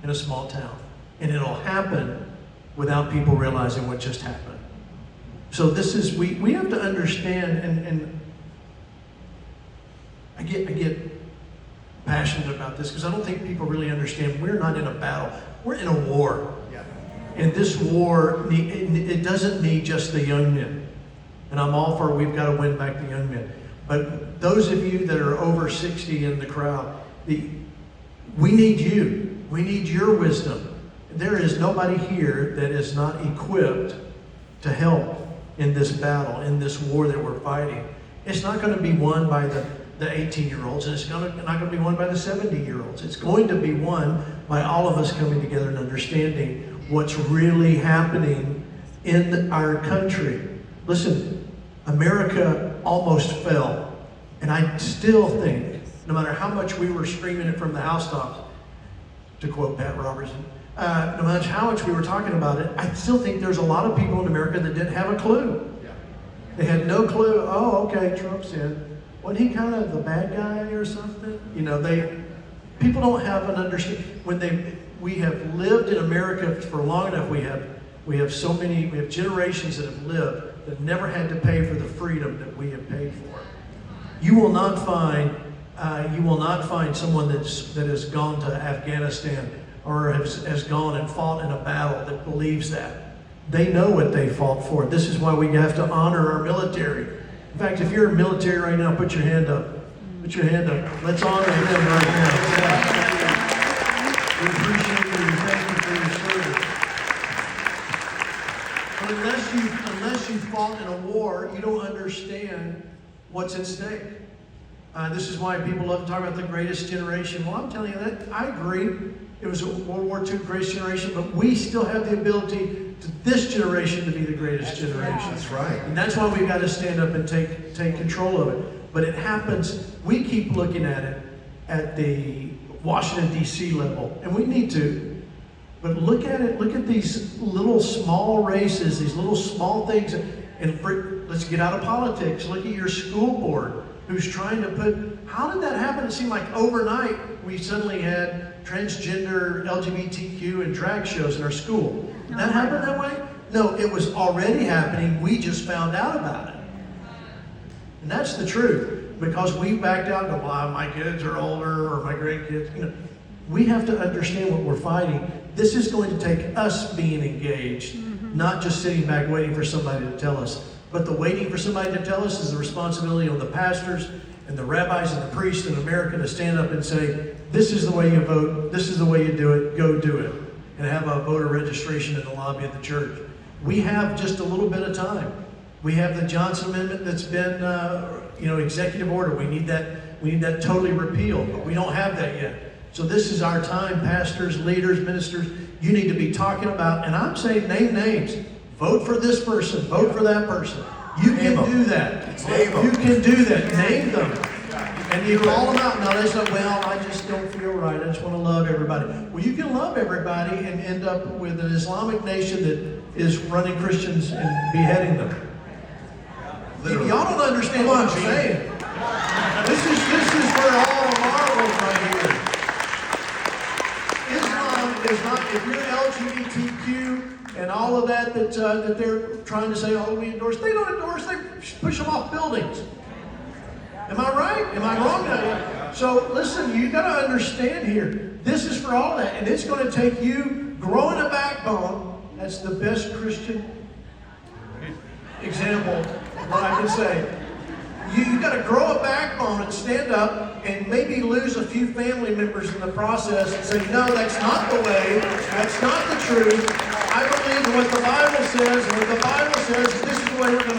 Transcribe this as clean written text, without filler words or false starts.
in a small town. And it'll happen without people realizing what just happened. So this is, we have to understand, and I get passionate about this because I don't think people really understand we're not in a battle. We're in a war. And this war, it doesn't need just the young men. And I'm all for we've got to win back the young men. But those of you that are over 60 in the crowd, we need you. We need your wisdom. There is nobody here that is not equipped to help in this battle, in this war that we're fighting. It's not going to be won by the 18-year-olds, and it's not going to be won by the 70-year-olds. It's going to be won by all of us coming together and understanding what's really happening in our country. Listen, America almost fell, and I still think, no matter how much we were screaming it from the housetops, to quote Pat Robertson, no matter how much we were talking about it, I still think there's a lot of people in America that didn't have a clue. They had no clue. Oh, okay, Trump's in. Wasn't he kind of the bad guy or something? You know, people don't have an understanding. We have lived in America for long enough. We have generations that have lived that never had to pay for the freedom that we have paid for. You will not find someone that has gone to Afghanistan or has gone and fought in a battle that believes that. They know what they fought for. This is why we have to honor our military. In fact, if you're in the military right now, put your hand up. Put your hand up. Let's honor them right now. Yeah. We appreciate you and thank you for your service. But unless you fought in a war, you don't understand what's at stake. This is why people love to talk about the greatest generation. Well, I'm telling you that I agree. It was a World War II greatest generation, but we still have the ability to this generation to be the greatest generation. That's right. And that's why we've got to stand up and take control of it. But it happens, we keep looking at it at the Washington, D.C. level, and we need to. But look at these little small races, these little small things, and let's get out of politics. Look at your school board who's trying to how did that happen? It seemed like overnight we suddenly had transgender, LGBTQ, and drag shows in our school. Did that happen that way? No, it was already happening. We just found out about it. And that's the truth. Because we backed out and go, well, my kids are older or my grandkids. You know, we have to understand what we're fighting. This is going to take us being engaged, not just sitting back waiting for somebody to tell us. But the waiting for somebody to tell us is the responsibility of the pastors and the rabbis and the priests in America to stand up and say, this is the way you vote, this is the way you do it, go do it. And have a voter registration in the lobby of the church. We have just a little bit of time. We have the Johnson Amendment that's been, executive order. We need that totally repealed, but we don't have that yet. So this is our time, pastors, leaders, ministers. You need to be talking about, and I'm saying name names. Vote for this person, vote for that person. You can do that. You can do that. Name them. And you call them out. Now they say, well, I just don't feel right. I just want to love everybody. Well, you can love everybody and end up with an Islamic nation that is running Christians and beheading them. Literally. Y'all don't understand what I'm saying. This is where all the marvels right here. Islam is not, if you're LGBTQ and all of that they're trying to say, oh, we endorse, they don't endorse, they push them off buildings. Am I right? Am I wrong? So listen, you got to understand here, this is for all that, and it's going to take you growing a backbone. That's the best Christian example that I can say. You got to grow a backbone and stand up and maybe lose a few family members in the process and say, no, that's not the way, that's not the truth. I believe in what the Bible says, and what the Bible says is this is the way we're going